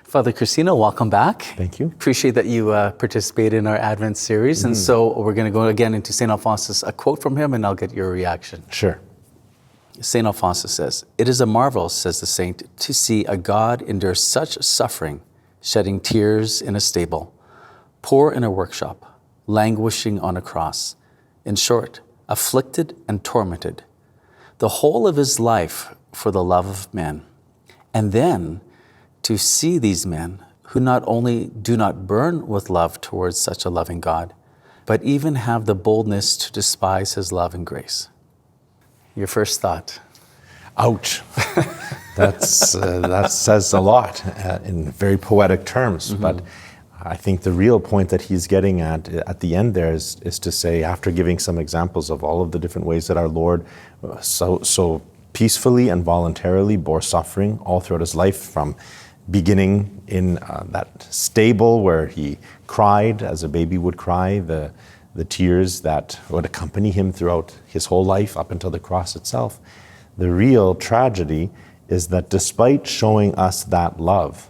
Father Cristino, welcome back. Thank you. Appreciate that you participated in our Advent series. And so we're going to go again into St. Alphonsus, a quote from him, and I'll get your reaction. Sure. St. Alphonsus says, "It is a marvel, says the saint, to see a God endure such suffering, shedding tears in a stable, poor in a workshop, languishing on a cross. In short, afflicted and tormented, the whole of his life for the love of men. And then to see these men who not only do not burn with love towards such a loving God, but even have the boldness to despise his love and grace." Your first thought? Ouch. That says a lot in very poetic terms. But I think the real point that he's getting at the end there is to say, after giving some examples of all of the different ways that our Lord so peacefully and voluntarily bore suffering all throughout his life, from beginning in that stable where he cried as a baby would cry, the tears that would accompany him throughout his whole life up until the cross itself. The real tragedy is that despite showing us that love,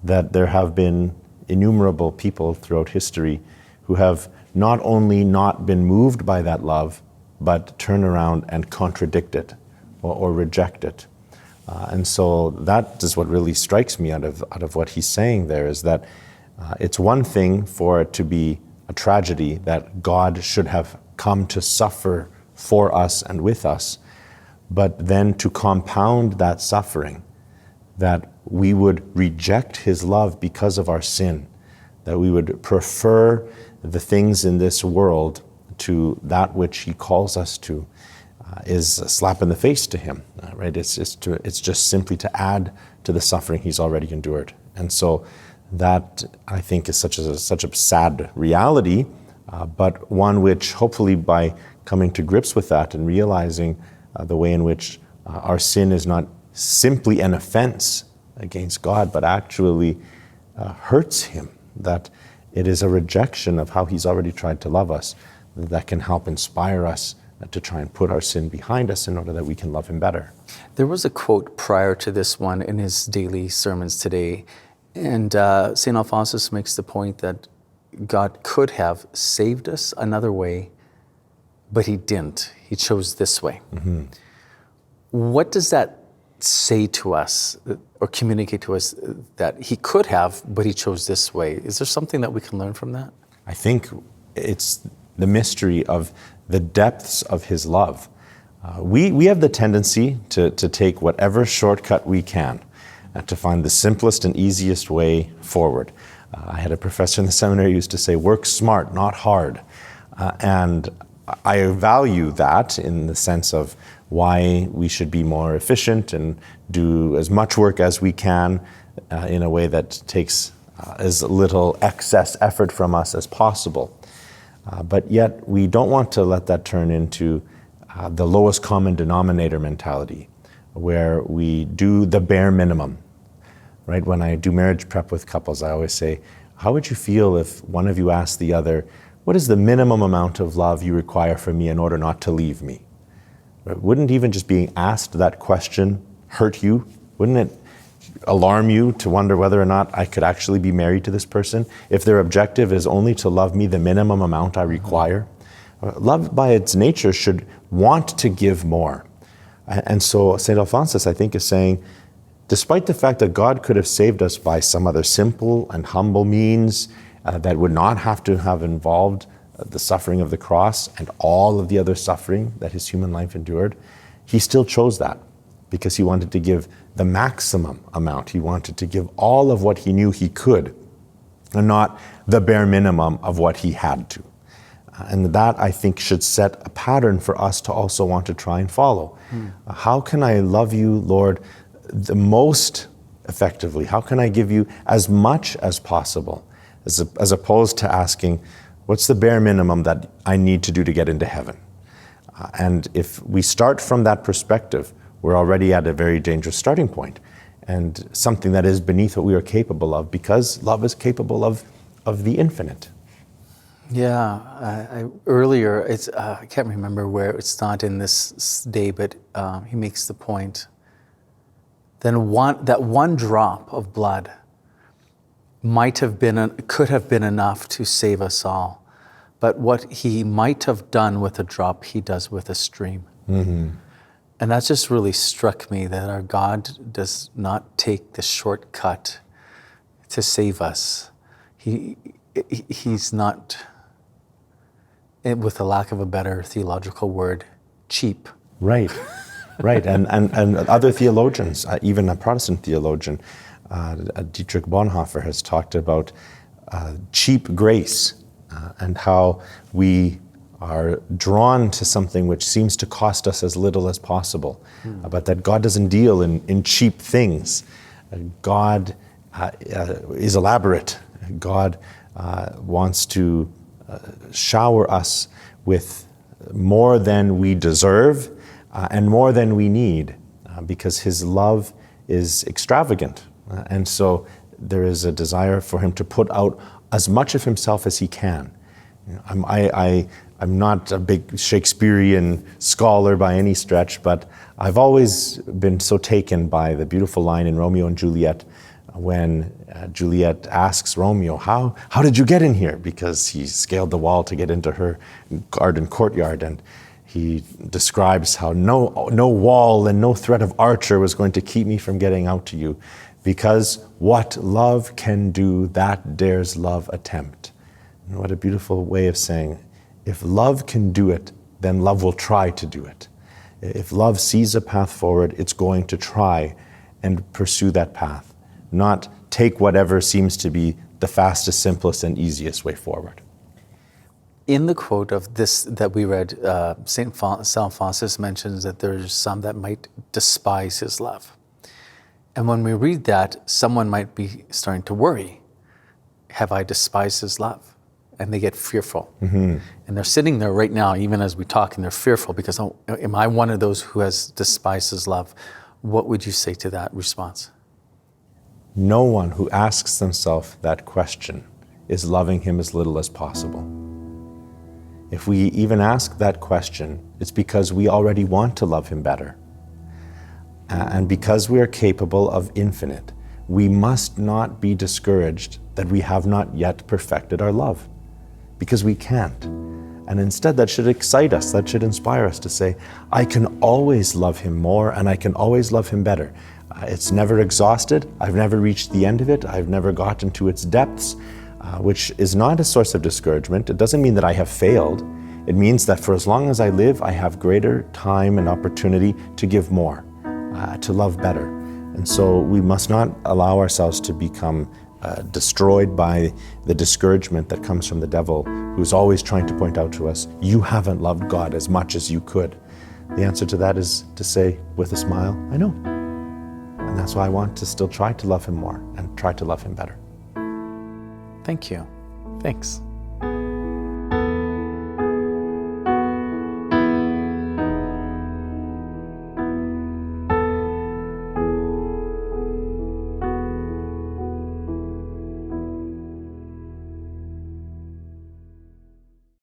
that there have been innumerable people throughout history who have not only not been moved by that love, but turn around and contradict it or reject it. And so that is what really strikes me out of what he's saying there, is that it's one thing for it to be a tragedy that God should have come to suffer for us and with us, but then to compound that suffering, that we would reject his love because of our sin, that we would prefer the things in this world to that which he calls us to, is a slap in the face to him, right? It's just simply to add to the suffering he's already endured. And so that, I think, is such a sad reality, but one which hopefully, by coming to grips with that and realizing the way in which our sin is not simply an offense against God, but actually hurts him, that it is a rejection of how he's already tried to love us, that can help inspire us to try and put our sin behind us in order that we can love him better. There was a quote prior to this one in his daily sermons today, and St. Alphonsus makes the point that God could have saved us another way, but he didn't. He chose this way. What does that say to us or communicate to us, that he could have, but he chose this way? Is there something that we can learn from that? I think it's the mystery of the depths of his love. We have the tendency to take whatever shortcut we can, to find the simplest and easiest way forward. I had a professor in the seminary who used to say, "Work smart, not hard." And I value that in the sense of why we should be more efficient and do as much work as we can in a way that takes as little excess effort from us as possible. But yet we don't want to let that turn into the lowest common denominator mentality, where we do the bare minimum, right? When I do marriage prep with couples, I always say, how would you feel if one of you asked the other, what is the minimum amount of love you require from me in order not to leave me? Right? Wouldn't even just being asked that question hurt you? Wouldn't it alarm you to wonder whether or not I could actually be married to this person if their objective is only to love me the minimum amount I require? Love by its nature should want to give more. And so St. Alphonsus, I think, is saying, despite the fact that God could have saved us by some other simple and humble means that would not have to have involved the suffering of the cross and all of the other suffering that his human life endured, he still chose that because he wanted to give the maximum amount. He wanted to give all of what he knew he could, and not the bare minimum of what he had to. And that, I think, should set a pattern for us to also want to try and follow. How can I love you, Lord, the most effectively? How can I give you as much as possible, as opposed to asking, what's the bare minimum that I need to do to get into heaven? And if we start from that perspective, we're already at a very dangerous starting point, and something that is beneath what we are capable of, because love is capable of the infinite. Yeah, earlier, I can't remember where, it's not in this day, but he makes the point, that one drop of blood could have been enough to save us all. But what he might have done with a drop, he does with a stream. And that just really struck me, that our God does not take the shortcut to save us. He's not, with the lack of a better theological word, cheap. Right, right. And other theologians, even a Protestant theologian, Dietrich Bonhoeffer, has talked about cheap grace and how we are drawn to something which seems to cost us as little as possible, but that God doesn't deal in cheap things. God is elaborate. God wants to shower us with more than we deserve and more than we need, because his love is extravagant. And so there is a desire for him to put out as much of himself as he can. I'm not a big Shakespearean scholar by any stretch, but I've always been so taken by the beautiful line in Romeo and Juliet when Juliet asks Romeo, how did you get in here? Because he scaled the wall to get into her garden courtyard, and he describes how no wall and no threat of archer was going to keep me from getting out to you, because what love can do, that dares love attempt. And what a beautiful way of saying, if love can do it, then love will try to do it. If love sees a path forward, it's going to try and pursue that path, not take whatever seems to be the fastest, simplest, and easiest way forward. In the quote of this that we read, St. Alphonsus mentions that there's some that might despise his love. And when we read that, someone might be starting to worry. Have I despised his love? And they get fearful. And they're sitting there right now, even as we talk, and they're fearful because, oh, am I one of those who has despised his love? What would you say to that response? No one who asks themselves that question is loving him as little as possible. If we even ask that question, it's because we already want to love him better. And because we are capable of infinite, we must not be discouraged that we have not yet perfected our love, because we can't. And instead, that should excite us, that should inspire us to say, I can always love him more and I can always love him better. It's never exhausted. I've never reached the end of it. I've never gotten to its depths, which is not a source of discouragement. It doesn't mean that I have failed. It means that for as long as I live, I have greater time and opportunity to give more, to love better. And so we must not allow ourselves to become destroyed by the discouragement that comes from the devil, who's always trying to point out to us, you haven't loved God as much as you could. The answer to that is to say with a smile, I know. And that's why I want to still try to love him more and try to love him better. Thank you. Thanks.